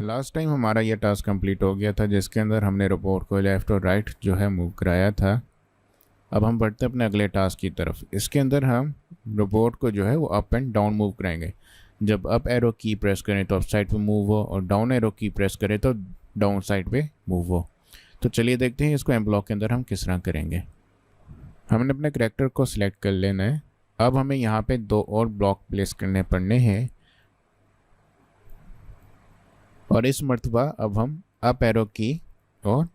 Last time हमारा ये task complete हो गया था जिसके अंदर हमने रोबोट को लेफ़्ट और राइट जो है मूव कराया था। अब हम बढ़ते हैं अपने अगले टास्क की तरफ। इसके अंदर हम रोबोट को जो है वो अप एंड डाउन मूव कराएंगे। जब अप एरो की प्रेस करें तो अप साइड पे मूव हो और डाउन एरो की प्रेस करें तो डाउन साइड पे मूव हो। तो चलिए देखते हैं इसको एम ब्लॉक के अंदर हम किस तरह करेंगे। हमने अपने करैक्टर को सिलेक्ट कर लेना है। अब हमें यहाँ पे 2 और ब्लॉक प्लेस करने पड़ने हैं और इस मर्तबा अब हम अप एरो की और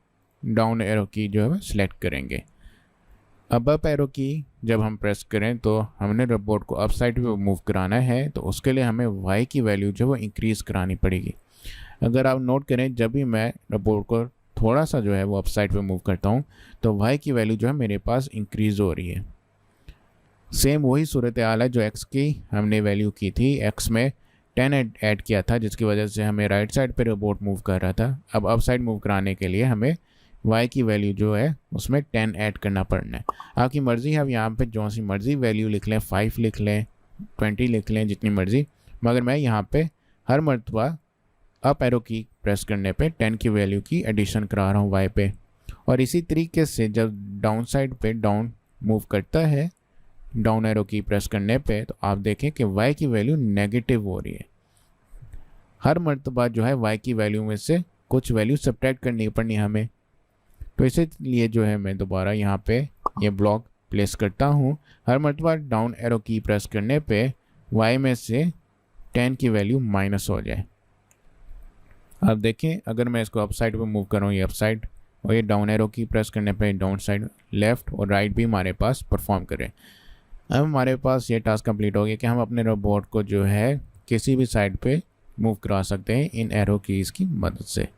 डाउन एरो की जो है सिलेक्ट करेंगे। अब अप एरो की जब हम प्रेस करें तो हमने रोबोट को अप साइड पे मूव कराना है, तो उसके लिए हमें y की वैल्यू जो है वो इंक्रीज़ करानी पड़ेगी। अगर आप नोट करें, जब भी मैं रोबोट को थोड़ा सा जो है वो अप साइड पे मूव करता हूँ तो y की वैल्यू जो है मेरे पास इंक्रीज़ हो रही है। सेम वही सूरत हाल है जो x की हमने वैल्यू की थी। x में 10 ऐड किया था जिसकी वजह से हमें राइट साइड पे रोबोट मूव कर रहा था। अब अप साइड मूव कराने के लिए हमें y की वैल्यू जो है उसमें 10 ऐड करना पड़ना है। आपकी मर्ज़ी है, अब यहाँ पे जो सी मर्ज़ी वैल्यू लिख लें, 5 लिख लें, 20 लिख लें, जितनी मर्ज़ी, मगर मैं यहाँ पे हर मरतबा अप एरो की प्रेस करने पे 10 की वैल्यू की एडिशन करा रहा हूँ y पे। और इसी तरीके से जब डाउन साइड पे डाउन मूव करता है डाउन एरो की प्रेस करने पे, तो आप देखें कि y की वैल्यू नेगेटिव हो रही है। हर मर्तबा जो है y की वैल्यू में से कुछ वैल्यू सब्ट्रैक्ट करनी पड़नी हमें। तो इसीलिए जो है मैं दोबारा यहाँ पे ये ब्लॉक प्लेस करता हूँ। हर मर्तबा डाउन एरो की प्रेस करने पे y में से 10 की वैल्यू माइनस हो जाए। अब देखें, अगर मैं इसको अप साइड पर मूव करूँ, ये अप साइड, और ये डाउन एरो की प्रेस करने पे डाउन साइड, लेफ़्ट और राइट भी हमारे पास परफॉर्म करें। अब हमारे पास ये टास्क कंप्लीट हो गया कि हम अपने रोबोट को जो है किसी भी साइड पे मूव करा सकते हैं इन एरो कीज़ की मदद से।